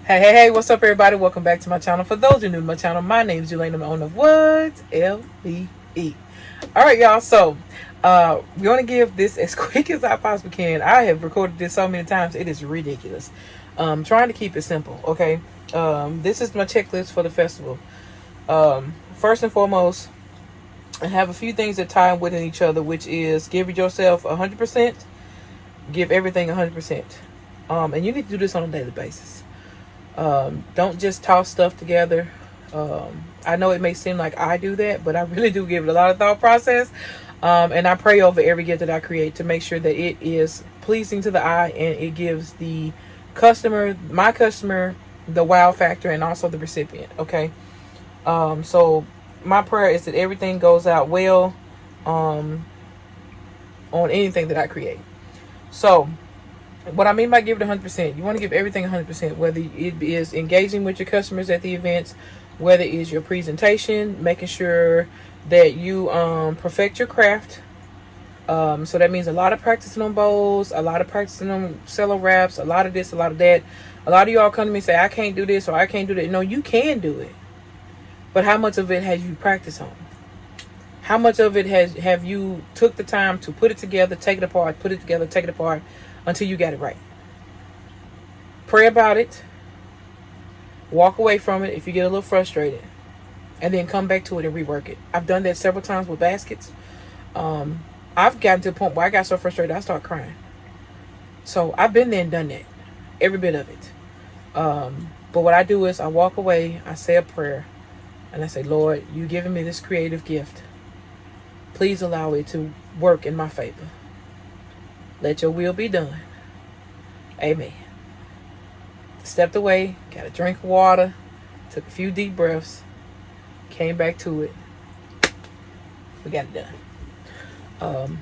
Hey, what's up, everybody? Welcome back to my channel. For those who are new to my channel, my name is Julian. I'm the owner of Woods LBE. All right, y'all. So, we're going to give this as quick as I possibly can. I have recorded this so many times, it is ridiculous. Trying to keep it simple, okay? This is my checklist for the festival. First and foremost, I have a few things that tie in within each other, which is give yourself 100%, give everything 100%. And you need to do this on a daily basis. Don't just toss stuff together. I know it may seem like I do that, but I really do give it a lot of thought process. And I pray over every gift that I create to make sure that it is pleasing to the eye and it gives the customer, my customer, the wow factor and also the recipient. Okay. So my prayer is that everything goes out well, on anything that I create. So what I mean by give it 100%, you want to give everything 100%, whether it is engaging with your customers at the events, whether it is your presentation, making sure that you perfect your craft. So that means a lot of practicing on bowls, a lot of practicing on cello wraps, a lot of this, a lot of that. A lot of y'all come to me and say, I can't do this or I can't do that. No, you can do it. But how much of it has you practiced on? How much of it have you took the time to put it together, take it apart, put it together, take it apart, until you got it right? Pray about it. Walk away from it if you get a little frustrated. And then come back to it and rework it. I've done that several times with baskets. I've gotten to the point where I got so frustrated I started crying. So I've been there and done that. Every bit of it. But what I do is I walk away, I say a prayer, and I say, Lord, you giving me this creative gift. Please allow it to work in my favor. Let your will be done. Amen. Stepped away, got a drink of water, took a few deep breaths, came back to it. We got it done.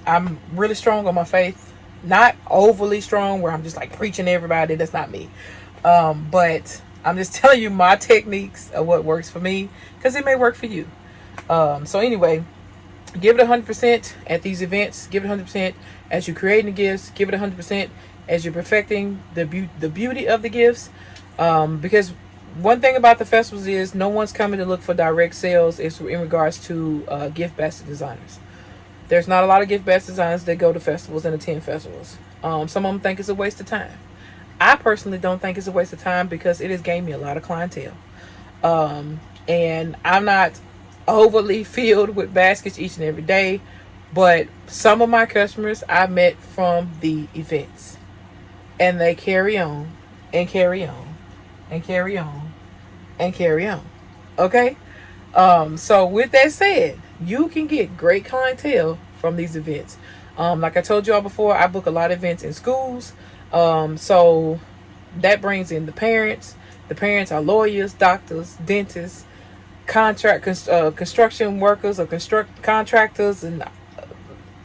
I'm really strong on my faith. Not overly strong where I'm just like preaching to everybody. That's not me. But I'm just telling you my techniques of what works for me, because it may work for you. So anyway, give it 100% at these events. Give it 100% as you're creating the gifts. Give it 100% as you're perfecting the beauty of the gifts. Because one thing about the festivals is no one's coming to look for direct sales in regards to gift basket designers. There's not a lot of gift basket designers that go to festivals and attend festivals. Some of them think it's a waste of time. I personally don't think it's a waste of time because it has gained me a lot of clientele. And I'm not overly filled with baskets each and every day, but some of my customers I met from the events, and they carry on and carry on and carry on and carry on. Okay. So with that said, you can get great clientele from these events. Like I told y'all before, I book a lot of events in schools. So that brings in the parents. The parents are lawyers, doctors, dentists, construction workers or contractors, and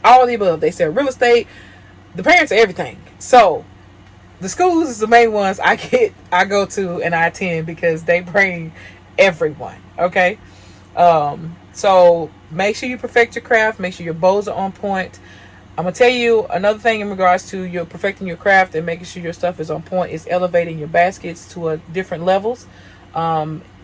all the above. They sell real estate. The parents are everything. So the schools is the main ones I go to and I attend because they bring everyone. Okay. So make sure you perfect your craft. Make sure your bows are on point. I'm gonna tell you another thing in regards to your perfecting your craft and making sure your stuff is on point is elevating your baskets to a different levels.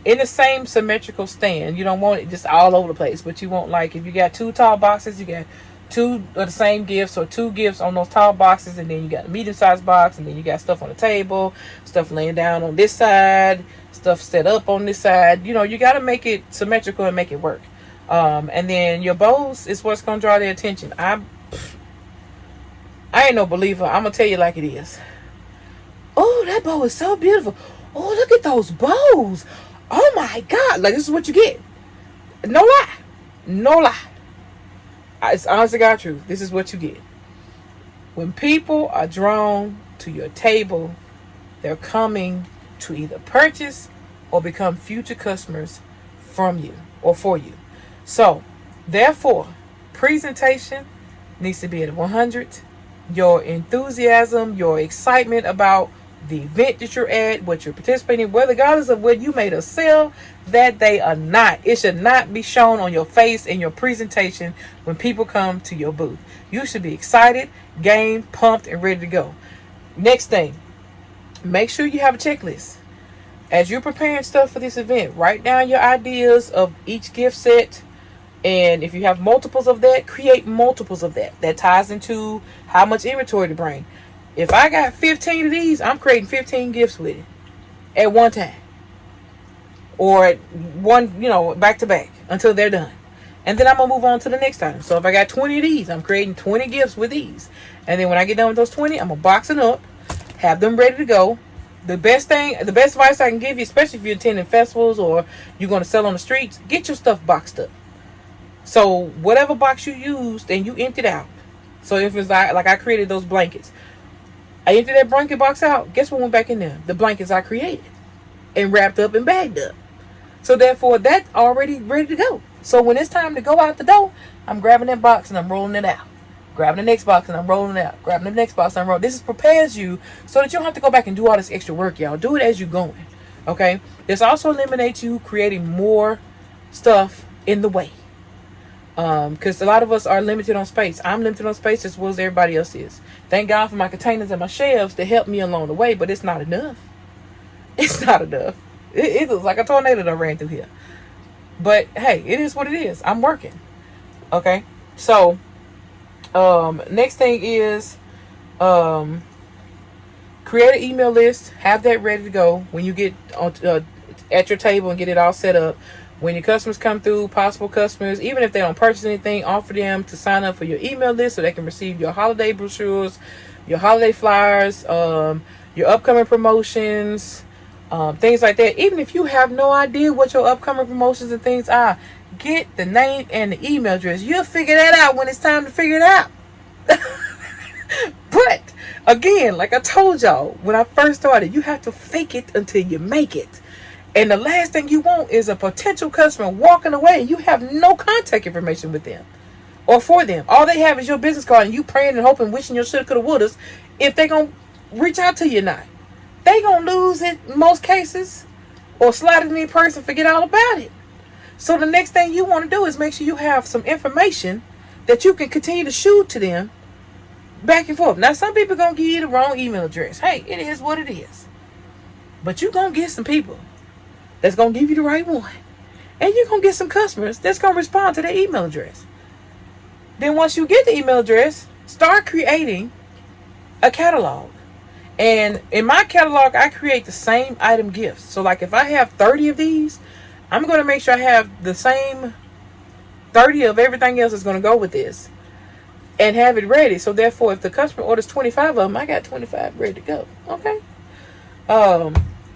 In the same symmetrical stand. You don't want it just all over the place, but you want, like, if you got two tall boxes, you got two of the same gifts or two gifts on those tall boxes, and then you got a medium-sized box, and then you got stuff on the table, stuff laying down on this side, stuff set up on this side. You know, you got to make it symmetrical and make it work. And then your bows is what's going to draw their attention. I ain't no believer. I'm going to tell you like it is. Oh, that bow is so beautiful. Oh, look at those bows. Oh my God. Like, this is what you get. No lie. No lie. It's honest to God truth. This is what you get. When people are drawn to your table, they're coming to either purchase or become future customers from you or for you. So, therefore, presentation needs to be at 100. Your enthusiasm, your excitement about the event that you're at, what you're participating in, whether regardless of whether you made a sale that day or not, it should not be shown on your face in your presentation when people come to your booth. You should be excited, game, pumped, and ready to go. Next thing, make sure you have a checklist. As you're preparing stuff for this event, write down your ideas of each gift set. And if you have multiples of that, create multiples of that. That ties into how much inventory to bring. If I got 15 of these, I'm creating 15 gifts with it at one time. Or one, back to back until they're done. And then I'm going to move on to the next item. So if I got 20 of these, I'm creating 20 gifts with these. And then when I get done with those 20, I'm going to box them up, have them ready to go. The best advice I can give you, especially if you're attending festivals or you're going to sell on the streets, get your stuff boxed up. So whatever box you used and you emptied out. So if it's like I created those blankets. I emptied that blanket box out. Guess what went back in there? The blankets I created and wrapped up and bagged up. So therefore, that's already ready to go. So when it's time to go out the door, I'm grabbing that box and I'm rolling it out. Grabbing the next box and I'm rolling it out. Grabbing the next box and I'm rolling. This prepares you so that you don't have to go back and do all this extra work, y'all. Do it as you're going. Okay? This also eliminates you creating more stuff in the way. Because a lot of us are limited on space. I'm limited on space as well as everybody else is. Thank God for my containers and my shelves to help me along the way, but it's not enough. It's not enough. It looks like a tornado that ran through here. But hey, it is what it is. I'm working. Okay? So, next thing is create an email list. Have that ready to go when you get on, at your table and get it all set up. When your customers come through, possible customers, even if they don't purchase anything, offer them to sign up for your email list so they can receive your holiday brochures, your holiday flyers, your upcoming promotions, things like that. Even if you have no idea what your upcoming promotions and things are, get the name and the email address. You'll figure that out when it's time to figure it out. But again, like I told y'all when I first started, you have to fake it until you make it. And the last thing you want is a potential customer walking away and you have no contact information with them or for them. All they have is your business card and you praying and hoping, wishing you shoulda, coulda, wouldas, if they going to reach out to you or not. They going to lose it in most cases or slide it in purse and forget all about it. So the next thing you want to do is make sure you have some information that you can continue to shoot to them back and forth. Now, some people going to give you the wrong email address. Hey, it is what it is. But you going to get some people that's going to give you the right one. And you're going to get some customers that's going to respond to their email address. Then once you get the email address, start creating a catalog. And in my catalog, I create the same item gifts. So like if I have 30 of these, I'm going to make sure I have the same 30 of everything else that's going to go with this. And have it ready. So therefore, if the customer orders 25 of them, I got 25 ready to go. Okay?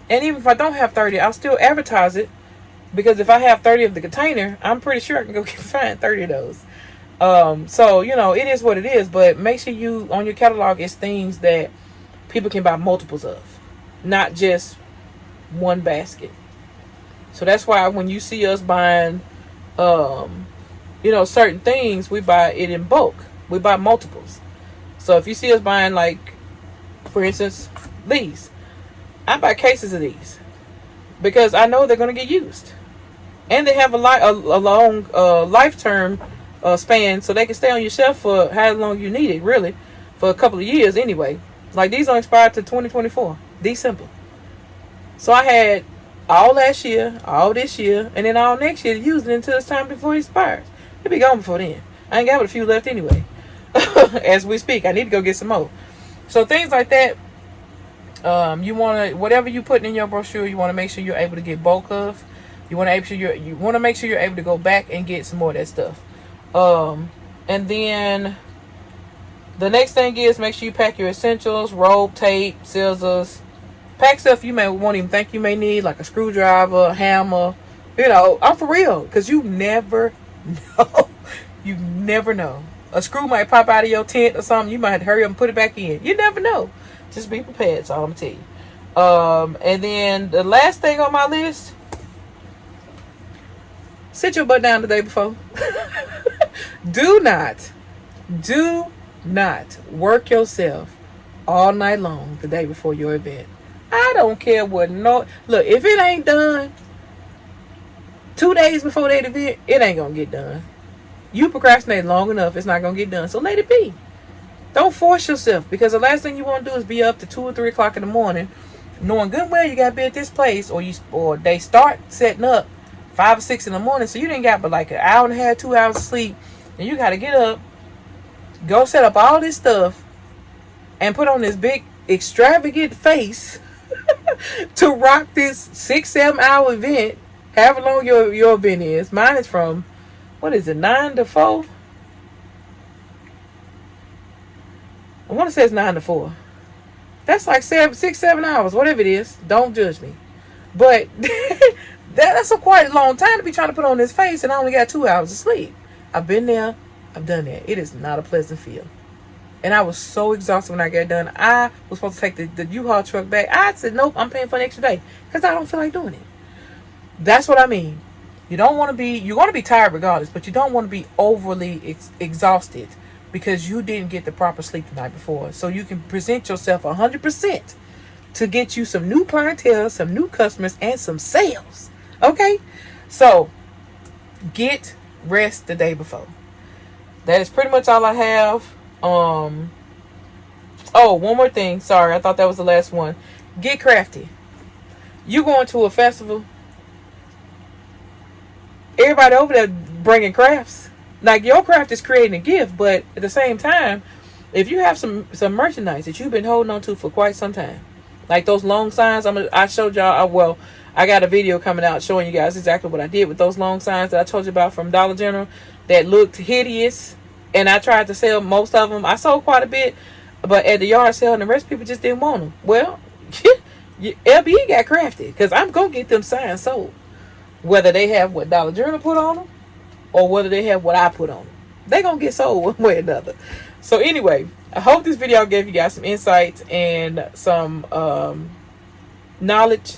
And even if I don't have 30, I'll still advertise it. Because if I have 30 of the container, I'm pretty sure I can go find 30 of those. So, it is what it is. But make sure you, on your catalog, is things that people can buy multiples of. Not just one basket. So that's why when you see us buying, certain things, we buy it in bulk. We buy multiples. So if you see us buying, like, for instance, these. I buy cases of these because I know they're going to get used, and they have a long life term span, so they can stay on your shelf for how long you need it. Really, for a couple of years anyway. Like these don't expire to 2024. December. So I had all last year, all this year, and then all next year to use it until it's time before it expires. It'll be gone before then. I ain't got but a few left anyway. As we speak, I need to go get some more. So things like that. You want to, whatever you put in your brochure, you want to make sure you're able to get bulk of. You want to make sure you're able to go back and get some more of that stuff. And then the next thing is make sure you pack your essentials: rope, tape, scissors. Pack stuff you won't even think you may need, like a screwdriver, a hammer. I'm for real, because you never know. You never know. A screw might pop out of your tent or something. You might have to hurry up and put it back in. You never know. Just be prepared, that's all I'm going to tell you. And then the last thing on my list, sit your butt down the day before. Do not work yourself all night long the day before your event. I don't care what look, if it ain't done 2 days before that event, it ain't going to get done. You procrastinate long enough, it's not going to get done. So let it be. Don't force yourself, because the last thing you want to do is be up to 2 or 3 o'clock in the morning knowing good well you gotta be at this place, or they start setting up 5 or 6 in the morning, so you didn't got but like an hour and a half, 2 hours of sleep, and you gotta get up, go set up all this stuff, and put on this big extravagant face to rock this 6-7 hour event, however long your event is. Mine is from, what is it, 9 to 4? I want to say it's 9 to 4. That's like 6-7 hours, whatever it is. Don't judge me. But that's a quite a long time to be trying to put on this face, and I only got 2 hours of sleep. I've been there. I've done that. It is not a pleasant feel. And I was so exhausted when I got done. I was supposed to take the U-Haul truck back. I said, nope, I'm paying for an extra day because I don't feel like doing it. That's what I mean. You're going to be tired regardless, but you don't want to be overly exhausted because you didn't get the proper sleep the night before. So you can present yourself 100% to get you some new clientele, some new customers, and some sales. Okay? So get rest the day before. That is pretty much all I have. Oh, one more thing. Sorry, I thought that was the last one. Get crafty. You going to a festival, everybody over there bringing crafts. Like, your craft is creating a gift, but at the same time, if you have some merchandise that you've been holding on to for quite some time, like those long signs, I showed y'all. I got a video coming out showing you guys exactly what I did with those long signs that I told you about from Dollar General that looked hideous, and I tried to sell most of them. I sold quite a bit, but at the yard sale, and the rest of people just didn't want them. Well, LBE got crafty because I'm gonna get them signs sold, whether they have what Dollar General put on them or whether they have what I put on them. They gonna get sold one way or another. So anyway, I hope this video gave you guys some insights and some knowledge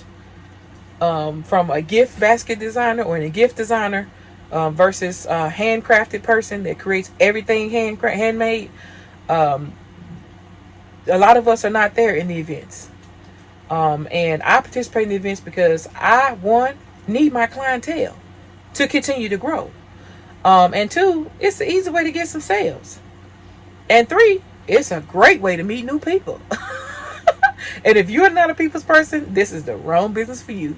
from a gift basket designer or a gift designer versus a handcrafted person that creates everything handmade. A lot of us are not there in the events. And I participate in the events because I, one, need my clientele to continue to grow. And two, it's an easy way to get some sales. And three, it's a great way to meet new people. And if you're not a people's person, this is the wrong business for you.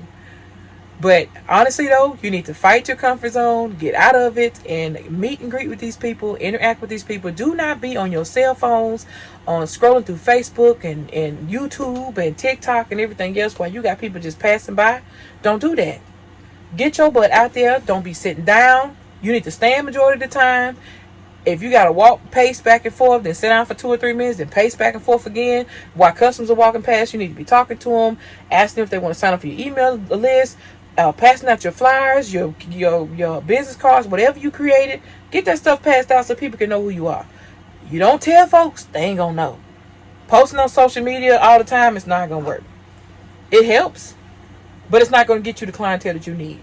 But honestly though, you need to fight your comfort zone, get out of it, and meet and greet with these people, interact with these people. Do not be on your cell phones, on scrolling through Facebook and YouTube and TikTok and everything else while you got people just passing by. Don't do that. Get your butt out there. Don't be sitting down. You need to stand majority of the time. If you got to pace back and forth, then sit down for 2 or 3 minutes, then pace back and forth again. While customers are walking past, you need to be talking to them, asking them if they want to sign up for your email list, passing out your flyers, your business cards, whatever you created. Get that stuff passed out so people can know who you are. You don't tell folks, they ain't going to know. Posting on social media all the time, it's not going to work. It helps, but it's not going to get you the clientele that you need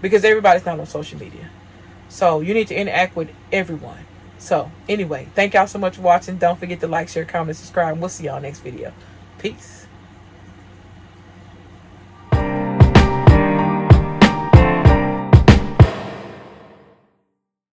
because everybody's not on social media. So you need to interact with everyone. So anyway, thank y'all so much for watching. Don't forget to like, share, comment, subscribe. We'll see y'all next video. Peace.